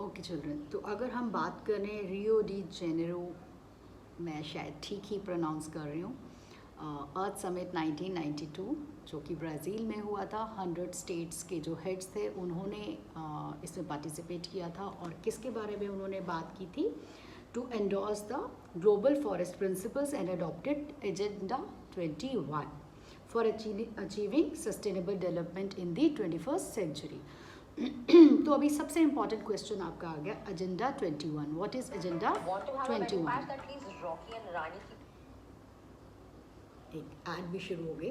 Okay children, तो अगर हम बात करें रियो डी जेनेरो, मैं शायद ठीक ही प्रोनाउंस कर रही हूँ, अर्थ समिट 1992 जो कि ब्राज़ील में हुआ था। 100 स्टेट्स के जो हेड्स थे उन्होंने इसमें पार्टिसिपेट किया था। और किसके बारे में उन्होंने बात की थी? To endorse the global forest principles and adopted agenda 21 for achieving sustainable development in the 21st century. तो अभी सबसे इम्पॉर्टेंट क्वेश्चन आपका आ गया, एजेंडा 21। What is agenda 21? एक ऐड भी शुरू हो गई,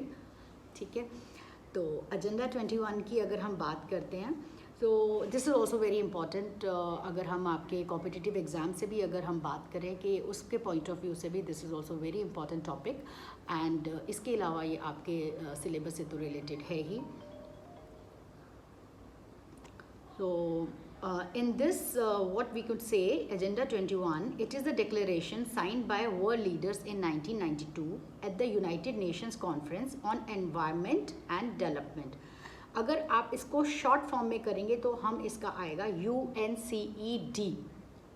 ठीक है। तो एजेंडा 21 की अगर हम बात करते हैं तो this is also very important. अगर हम आपके कॉम्पिटिटिव एग्ज़ाम से भी अगर हम बात करें कि उसके पॉइंट ऑफ व्यू से भी this is also very important topic. And इसके अलावा ये आपके सिलेबस से तो रिलेटेड है ही। So, in this, what we could say, Agenda 21, it is a declaration signed by world leaders in 1992 at the United Nations Conference on Environment and Development. अगर आप इसको शॉर्ट फॉर्म में करेंगे तो हम इसका आएगा UNCED।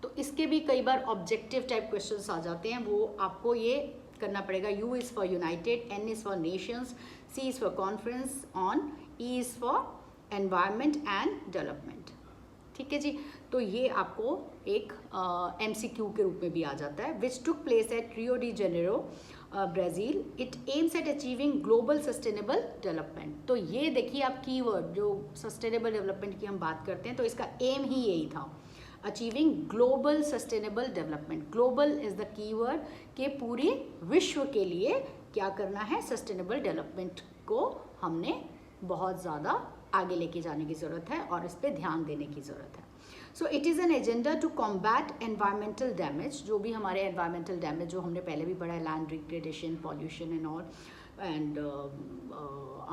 तो इसके भी कई बार ऑब्जेक्टिव टाइप क्वेश्चंस आ जाते हैं, वो आपको ये करना पड़ेगा। U is for United, N is for Nations, C is for Conference on, E is for environment and development, ठीक है जी। तो ये आपको एक MCQ के रूप में भी आ जाता है। Which took place at Rio de Janeiro, Brazil. It aims at achieving global sustainable development. तो ये देखिए आप कीवर्ड, जो सस्टेनेबल डेवलपमेंट की हम बात करते हैं तो इसका एम ही यही था, achieving global sustainable development. Global is the keyword के पूरे विश्व के लिए क्या करना है, सस्टेनेबल डेवलपमेंट को हमने बहुत ज़्यादा आगे लेके जाने की ज़रूरत है और इस पर ध्यान देने की ज़रूरत है। So it is an agenda to combat environmental damage. जो भी हमारे एनवायरमेंटल डैमेज जो हमने पहले भी पढ़ा है, land degradation, pollution and all, and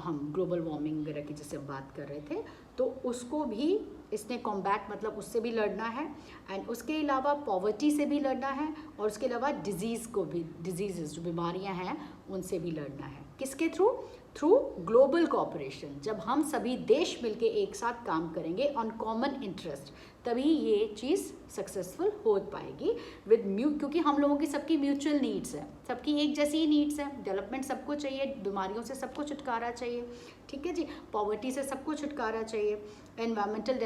हम ग्लोबल वार्मिंग वगैरह की जैसे बात कर रहे थे, तो उसको भी इसने कॉम्बैट मतलब उससे भी लड़ना है। एंड उसके अलावा पॉवर्टी से भी लड़ना है और उसके अलावा डिजीज़ को भी, डिजीज़ जो बीमारियां हैं उनसे भी लड़ना है। किसके थ्रू ग्लोबल कोऑपरेशन। जब हम सभी देश मिलके एक साथ काम करेंगे ऑन कॉमन इंटरेस्ट, तभी ये चीज़ सक्सेसफुल हो पाएगी विद क्योंकि हम लोगों की सबकी म्यूचुअल नीड्स है, सबकी एक जैसी ही नीड्स है। डेवलपमेंट सबको चाहिए, बीमारियों से सबको छुटकारा चाहिए, ठीक है जी। पॉवर्टी से सबको छुटकारा चाहिए, एनवायरमेंटल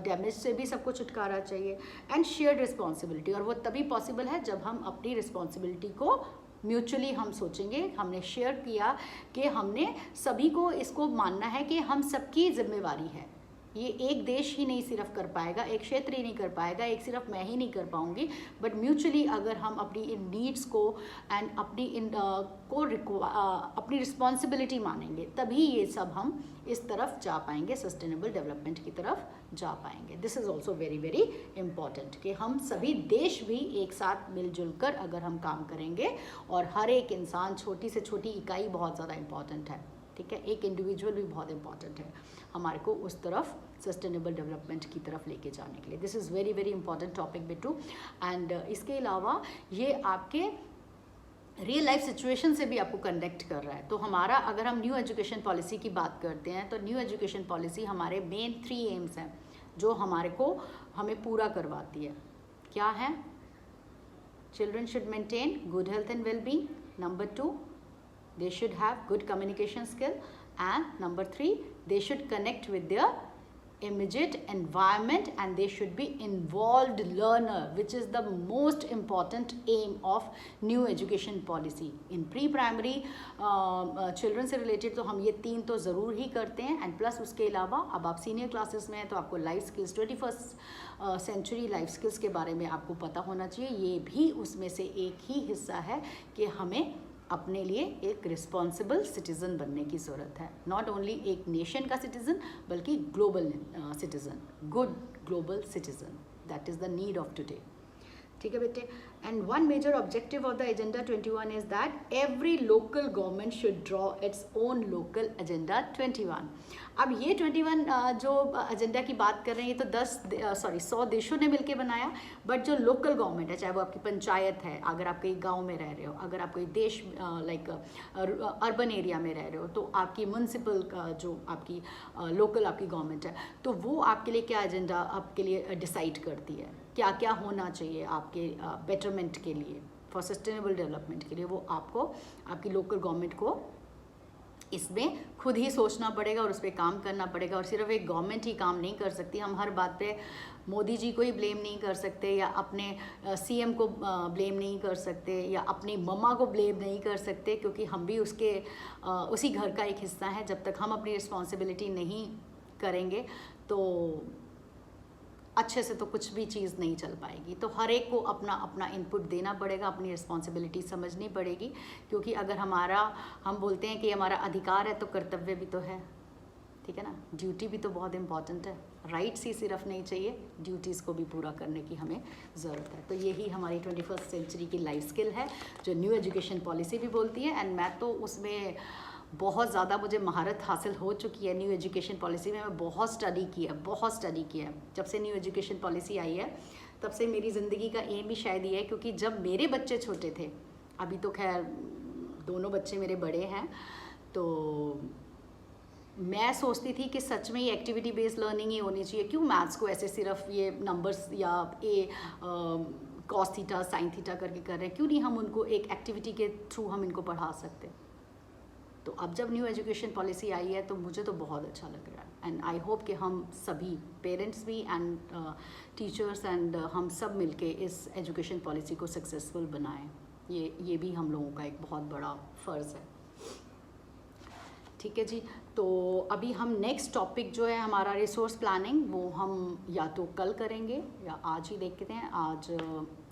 डैमेज से भी सबको छुटकारा चाहिए, एंड शेयर्ड रिस्पॉन्सिबिलिटी। और वो तभी पॉसिबल है जब हम अपनी रिस्पॉन्सिबिलिटी को म्यूचुअली हम सोचेंगे, हमने शेयर किया कि हमने सभी को इसको मानना है कि हम सबकी जिम्मेवारी है। ये एक देश ही नहीं सिर्फ कर पाएगा, एक क्षेत्र ही नहीं कर पाएगा, एक सिर्फ मैं ही नहीं कर पाऊंगी, बट म्यूचुअली अगर हम अपनी इन नीड्स को एंड अपनी अपनी रिस्पॉन्सिबिलिटी मानेंगे, तभी ये सब हम इस तरफ जा पाएंगे, सस्टेनेबल डेवलपमेंट की तरफ जा पाएंगे। This is also very very important कि हम सभी देश भी एक साथ मिलजुल कर अगर हम काम करेंगे, और हर एक इंसान, छोटी से छोटी इकाई बहुत ज़्यादा इम्पॉर्टेंट है, ठीक है। एक इंडिविजुअल भी बहुत इंपॉर्टेंट है हमारे को उस तरफ सस्टेनेबल डेवलपमेंट की तरफ लेके जाने के लिए। This is very very important topic Bittu. And इसके अलावा ये आपके रियल लाइफ सिचुएशन से भी आपको कनेक्ट कर रहा है। तो हमारा, अगर हम न्यू एजुकेशन पॉलिसी की बात करते हैं तो न्यू एजुकेशन पॉलिसी हमारे मेन 3 एम्स हैं जो हमें पूरा करवाती है। क्या है? Children should maintain good health and wellbeing. Number 2, they should have good communication skill, and number 3, they should connect with their immediate environment, and they should be involved learner, which is the most important aim of new education policy in pre-primary children से related। तो हम ये 3 तो ज़रूर ही करते हैं, and plus उसके अलावा अब आप सीनियर क्लासेस में हैं तो आपको life skills, 21st century life skills के बारे में आपको पता होना चाहिए। ये भी उसमें से एक ही हिस्सा है कि हमें अपने लिए एक रिस्पॉन्सिबल सिटीज़न बनने की ज़रूरत है। नॉट ओनली एक नेशन का सिटीज़न, बल्कि global citizen, good global citizen. That is the need of today, ठीक है बेटे। And one major objective of the Agenda 21 is that every local government should draw its own local Agenda 21. अब ये 21 जो agenda की बात कर रहे हैं ये तो 100 देशों ने मिलकर बनाया, बट जो लोकल गवर्नमेंट है, चाहे वो आपकी पंचायत है, अगर आप कहीं गांव में रह रहे हो, अगर आप कोई देश लाइक अर्बन एरिया में रह रहे हो, तो आपकी म्यूनसिपल जो आपकी लोकल आपकी गवर्नमेंट है, तो वो आपके लिए क्या एजेंडा आपके लिए डिसाइड करती है, क्या क्या होना चाहिए आपके बेटरमेंट के लिए, फॉर सस्टेनेबल डेवलपमेंट के लिए, वो आपको आपकी लोकल गवर्नमेंट को इसमें खुद ही सोचना पड़ेगा और उस पर काम करना पड़ेगा। और सिर्फ एक गवर्नमेंट ही काम नहीं कर सकती, हम हर बात पे मोदी जी को ही ब्लेम नहीं कर सकते, या अपने सीएम को ब्लेम नहीं कर सकते, या अपनी मम्मा को ब्लेम नहीं कर सकते, क्योंकि हम भी उसी घर का एक हिस्सा है। जब तक हम अपनी रिस्पॉन्सिबिलिटी नहीं करेंगे तो अच्छे से तो कुछ भी चीज़ नहीं चल पाएगी। तो हर एक को अपना अपना इनपुट देना पड़ेगा, अपनी रिस्पॉन्सिबिलिटी समझनी पड़ेगी, क्योंकि अगर हम बोलते हैं कि हमारा अधिकार है तो कर्तव्य भी तो है, ठीक है ना, ड्यूटी भी तो बहुत इंपॉर्टेंट है। राइट्स ही सिर्फ नहीं चाहिए, ड्यूटीज़ को भी पूरा करने की हमें ज़रूरत है। तो यही हमारी 21st सेंचुरी की लाइफ स्किल है जो न्यू एजुकेशन पॉलिसी भी बोलती है। एंड मैं तो उसमें बहुत ज़्यादा मुझे महारत हासिल हो चुकी है। न्यू एजुकेशन पॉलिसी में मैं बहुत स्टडी किया है। जब से न्यू एजुकेशन पॉलिसी आई है तब से मेरी ज़िंदगी का एम भी शायद ये है, क्योंकि जब मेरे बच्चे छोटे थे, अभी तो खैर दोनों बच्चे मेरे बड़े हैं, तो मैं सोचती थी कि सच में ये एक्टिविटी बेस्ड लर्निंग ही होनी चाहिए। क्यों मैथ्स को ऐसे सिर्फ ये नंबर्स या कॉस थीटा साइन थीटा करके कर रहे हैं, क्यों नहीं हम उनको एक एक्टिविटी के थ्रू हम इनको पढ़ा सकते। तो अब जब न्यू एजुकेशन पॉलिसी आई है तो मुझे तो बहुत अच्छा लग रहा है। एंड आई होप कि हम सभी पेरेंट्स भी एंड टीचर्स एंड हम सब मिलके इस एजुकेशन पॉलिसी को सक्सेसफुल बनाएं। ये भी हम लोगों का एक बहुत बड़ा फ़र्ज़ है। ठीक है जी, तो अभी हम नेक्स्ट टॉपिक जो है हमारा रिसोर्स प्लानिंग, वो हम या तो कल करेंगे या आज ही देखते हैं। आज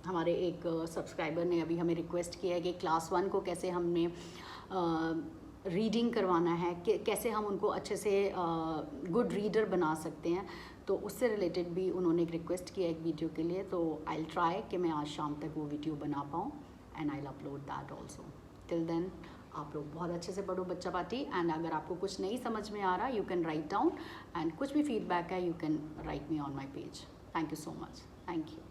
हमारे एक सब्सक्राइबर ने अभी हमें रिक्वेस्ट किया है कि क्लास 1 को कैसे हमने रीडिंग करवाना है, कैसे हम उनको अच्छे से गुड रीडर बना सकते हैं। तो उससे रिलेटेड भी उन्होंने एक रिक्वेस्ट किया एक वीडियो के लिए। तो आई विल ट्राई कि मैं आज शाम तक वो वीडियो बना पाऊँ and I will upload that also. Till then आप लोग बहुत अच्छे से पढ़ो बच्चा पार्टी। एंड अगर आपको कुछ नहीं समझ में आ रहा, you can write down, and कुछ भी फीडबैक है you can write me on my page. Thank you so much. Thank you.